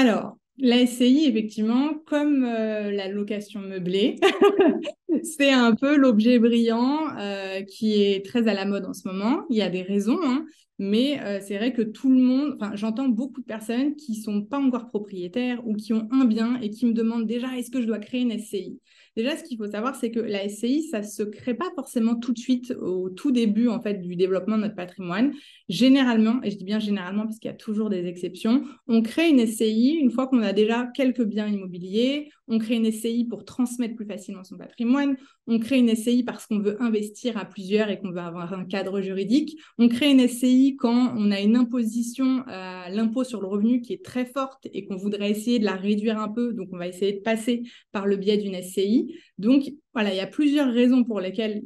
Alors, la SCI, effectivement, comme la location meublée, c'est un peu l'objet brillant qui est très à la mode en ce moment. Il y a des raisons, hein, mais c'est vrai que tout le monde, enfin, j'entends beaucoup de personnes qui sont pas encore propriétaires ou qui ont un bien et qui me demandent déjà, est-ce que je dois créer une SCI? Déjà, ce qu'il faut savoir, c'est que la SCI, ça se crée pas forcément tout de suite au tout début en fait du développement de notre patrimoine. Généralement, et je dis bien généralement parce qu'il y a toujours des exceptions, on crée une SCI une fois qu'on a déjà quelques biens immobiliers, on crée une SCI pour transmettre plus facilement son patrimoine, on crée une SCI parce qu'on veut investir à plusieurs et qu'on veut avoir un cadre juridique, on crée une SCI quand on a une imposition à l'impôt sur le revenu qui est très forte et qu'on voudrait essayer de la réduire un peu, donc on va essayer de passer par le biais d'une SCI. Donc voilà, il y a plusieurs raisons pour lesquelles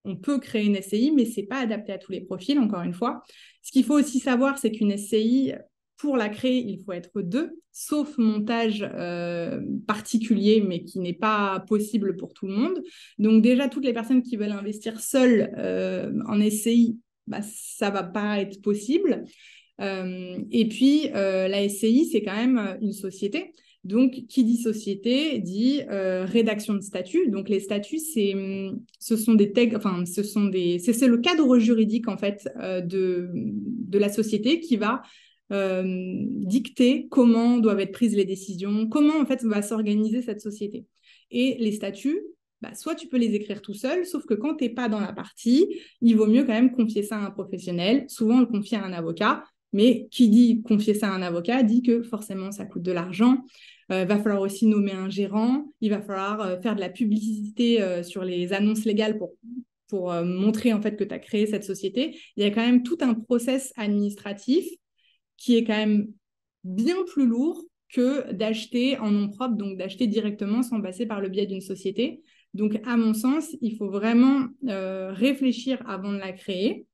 on peut créer une SCI, mais ce n'est pas adapté à tous les profils, encore une fois. Ce qu'il faut aussi savoir, c'est qu'une SCI, pour la créer, il faut être deux, sauf montage particulier, mais qui n'est pas possible pour tout le monde. Donc déjà, toutes les personnes qui veulent investir seules en SCI, bah, ça ne va pas être possible. Et puis, la SCI, c'est quand même une société. Donc, qui dit société dit rédaction de statuts. Donc, les statuts, ce sont des tags, enfin, c'est le cadre juridique en fait de la société qui va dicter comment doivent être prises les décisions, comment en fait va s'organiser cette société. Et les statuts, bah, soit tu peux les écrire tout seul, sauf que quand tu n'es pas dans la partie, il vaut mieux quand même confier ça à un professionnel. Souvent, on le confie à un avocat. Mais qui dit confier ça à un avocat dit que forcément ça coûte de l'argent. Il va falloir aussi nommer un gérant. Il va falloir faire de la publicité sur les annonces légales pour montrer en fait que tu as créé cette société. Il y a quand même tout un process administratif qui est quand même bien plus lourd que d'acheter en nom propre, donc d'acheter directement sans passer par le biais d'une société. Donc, à mon sens, il faut vraiment réfléchir avant de la créer.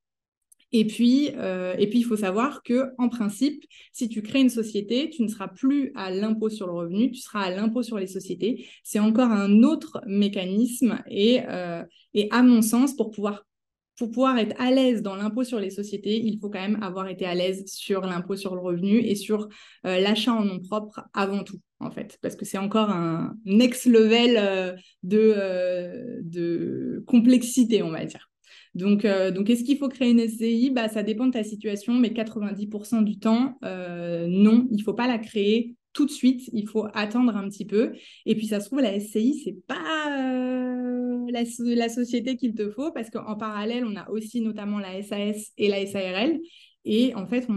Et puis, il faut savoir qu'en principe, si tu crées une société, tu ne seras plus à l'impôt sur le revenu, tu seras à l'impôt sur les sociétés. C'est encore un autre mécanisme. Et à mon sens, pour pouvoir être à l'aise dans l'impôt sur les sociétés, il faut quand même avoir été à l'aise sur l'impôt sur le revenu et sur l'achat en nom propre avant tout, en fait, parce que c'est encore un next level de complexité, on va dire. Donc est-ce qu'il faut créer une SCI? Bah, ça dépend de ta situation, mais 90% du temps, non, il ne faut pas la créer tout de suite, il faut attendre un petit peu. Et puis, ça se trouve, la SCI, ce n'est pas la société qu'il te faut, parce qu'en parallèle, on a aussi notamment la SAS et la SARL. Et en fait,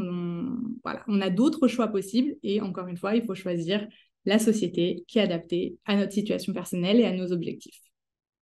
voilà, on a d'autres choix possibles. Et encore une fois, il faut choisir la société qui est adaptée à notre situation personnelle et à nos objectifs.